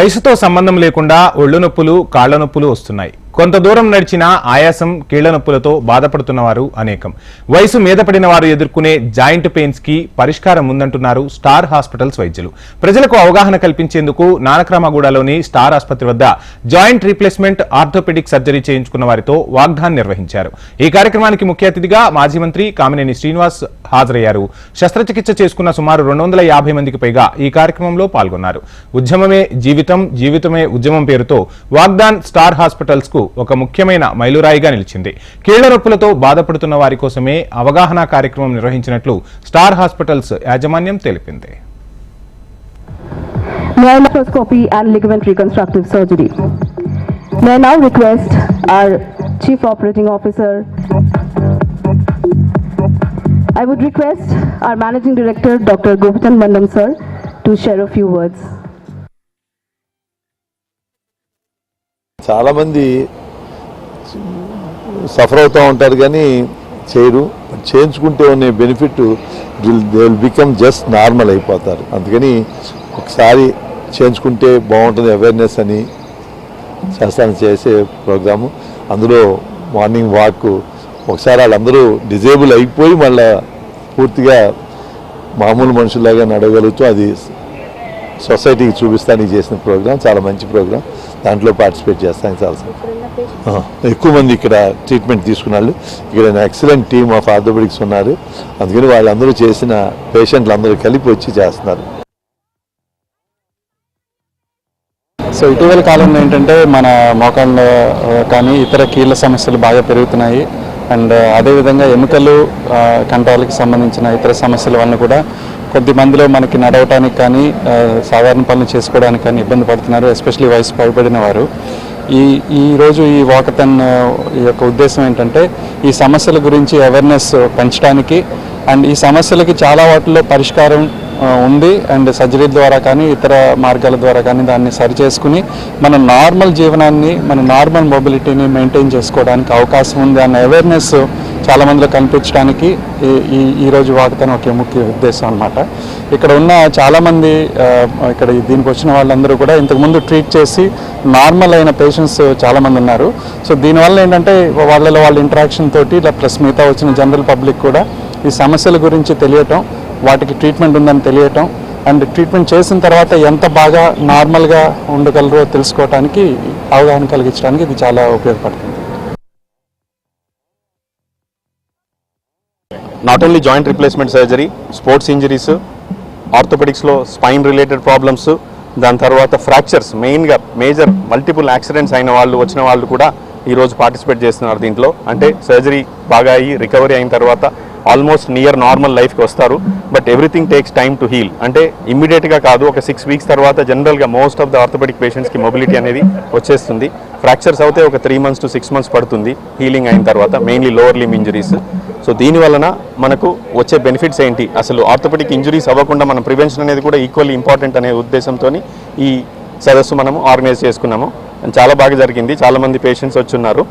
వయసుతో సంబంధం లేకుండా ఒళ్ళు నొప్పులు కాళ్ల నొప్పులు వస్తున్నాయి. కొంత దూరం నడిచినా ఆయాసం కీళ్ల నొప్పులతో బాధపడుతున్న వారు అనేకం. వయసు మీద పడిన వారు ఎదుర్కొనే జాయింట్ పెయిన్స్ కి పరిష్కారం ఉందంటున్నారు స్టార్ హాస్పిటల్స్ వైద్యులు. ప్రజలకు అవగాహన కల్పించేందుకు నానక్రామగూడలోని స్టార్ ఆసుపత్రి వద్ద జాయింట్ రీప్లేస్మెంట్ ఆర్థోపెడిక్ సర్జరీ చేయించుకున్న వారితో వాగ్దాన్ నిర్వహించారు. ఈ కార్యక్రమానికి ముఖ్య అతిథిగా మాజీ మంత్రి కామినేని శ్రీనివాస్ హాజరయ్యారు. శస్త్రచికిత్స చేసుకున్న సుమారు 250 మందికి పైగా ఈ కార్యక్రమంలో పాల్గొన్నారు. ఉద్యమమే జీవితం, జీవితమే ఉద్యమం పేరుతో వాగ్దాన్ స్టార్ హాస్పిటల్స్ కు ఒక ముఖ్యమైన మైలురాయిగా నిలిచింది. కీళ్ల నొప్పులతో బాధపడుతున్న వారి కోసమే అవగాహన కార్యక్రమం నిర్వహించినట్లు స్టార్ హాస్పిటల్స్ యాజమాన్యం తెలిపింది. Arthroscopy and ligament reconstructive surgery. May I now request our Chief Operating Officer. I would request our Managing Director, Dr. Gopichand Mandam sir, to share a few words. చాలా మంది సఫర్ అవుతూ ఉంటారు కానీ చేయరు. చేయించుకుంటే ఉన్న benefit they will become just normal అయిపోతారు. అందుకని ఒకసారి చేయించుకుంటే బాగుంటుంది అవేర్నెస్ అని చేసే ప్రోగ్రాము. అందులో మార్నింగ్ వాక్, ఒకసారి వాళ్ళందరూ డిజేబుల్ అయిపోయి మళ్ళీ పూర్తిగా మామూలు మనుషుల్లాగా నడవగలుగుతూ అది సొసైటీకి చూపిస్తానికి చేసిన ప్రోగ్రామ్. చాలా మంచి ప్రోగ్రామ్. దాంట్లో పార్టిసిపేట్ చేస్తాను. చాలా ఎక్కువ మంది ఇక్కడ ట్రీట్మెంట్ తీసుకున్నారు. ఇక్కడ ఎక్సలెంట్ టీమ్ ఆఫ్ ఆర్థోపెడిక్స్ ఉన్నారు. అందుకని వాళ్ళందరూ చేసిన పేషెంట్లు అందరూ కలిపి వచ్చి చేస్తున్నారు. సో ఇటీవల కాలంలో ఏంటంటే మన మోకాళ్ళ కానీ ఇతర కీళ్ళ సమస్యలు బాగా పెరుగుతున్నాయి. అండ్ అదేవిధంగా ఎముకలు కండరాలకి సంబంధించిన ఇతర సమస్యల వలన కూడా కొద్ది మందిలో మనకి నడవటానికి కానీ సాధారణ పనులు చేసుకోవడానికి కానీ ఇబ్బంది పడుతున్నారు, ఎస్పెషలీ వయసు పైబడిన వారు. ఈరోజు ఈ వాకథాన్ యొక్క ఉద్దేశం ఏంటంటే ఈ సమస్యల గురించి అవేర్నెస్ పెంచడానికి అండ్ ఈ సమస్యలకి చాలా వాటిలో పరిష్కారం ఉంది. అండ్ సర్జరీ ద్వారా కానీ ఇతర మార్గాల ద్వారా కానీ దాన్ని సరిచేసుకుని మన నార్మల్ జీవనాన్ని, మన నార్మల్ మొబిలిటీని మెయింటైన్ చేసుకోవడానికి అవకాశం ఉంది అన్న అవేర్నెస్ చాలామందిలో కనిపించడానికి ఈరోజు వాకథాన్ ఒక ముఖ్య ఉద్దేశం అన్నమాట. ఇక్కడ ఉన్న చాలామంది ఇక్కడ దీనికి వచ్చిన వాళ్ళందరూ కూడా ఇంతకుముందు ట్రీట్ చేసి నార్మల్ అయిన పేషెంట్స్ చాలామంది ఉన్నారు. సో దీనివల్ల ఏంటంటే వాళ్ళ ఇంటరాక్షన్ తోటి ప్లస్ మిగతా వచ్చిన జనరల్ పబ్లిక్ కూడా ఈ సమస్యల గురించి తెలియటం, వాటికి ట్రీట్మెంట్ ఉందని తెలియటం అండ్ ట్రీట్మెంట్ చేసిన తర్వాత ఎంత బాగా నార్మల్గా ఉండగలరో తెలుసుకోవడానికి, అవగాహన కలిగించడానికి ఇది చాలా ఉపయోగపడుతుంది. Not only joint replacement surgery, sports injuries, ఆర్థోపెడిక్స్లో స్పైన్ రిలేటెడ్ ప్రాబ్లమ్స్, దాని తర్వాత ఫ్రాక్చర్స్, మెయిన్గా మేజర్ మల్టిపుల్ యాక్సిడెంట్స్ అయిన వాళ్ళు వచ్చిన వాళ్ళు కూడా ఈరోజు పార్టిసిపేట్ చేస్తున్నారు దీంట్లో. అంటే సర్జరీ బాగా అయ్యి రికవరీ అయిన తర్వాత ఆల్మోస్ట్ నియర్ నార్మల్ లైఫ్కి వస్తారు. But everything takes time to heal. అంటే ఇమ్మీడియట్గా కాదు, ఒక 6 వీక్స్ తర్వాత జనరల్గా మోస్ట్ ఆఫ్ ద ఆర్థోపెడిక్ పేషెంట్స్కి మొబిలిటీ అనేది వచ్చేస్తుంది. ఫ్రాక్చర్స్ అయితే ఒక 3 months to 6 months పడుతుంది హీలింగ్ అయిన తర్వాత, మెయిన్లీ లోవర్ లిమ్ ఇంజరీస్. సో దీనివలన మనకు వచ్చే బెనిఫిట్స్ ఏంటి, అసలు ఆర్థోపెడిక్ ఇంజరీస్ అవ్వకుండా మనం ప్రివెన్షన్ అనేది కూడా ఈక్వల్లీ ఇంపార్టెంట్ అనే ఉద్దేశంతో ఈ సదస్సు మనము ఆర్గనైజ్ చేసుకున్నాము. చాలా బాగా జరిగింది. చాలామంది పేషెంట్స్ వచ్చి ఉన్నారు.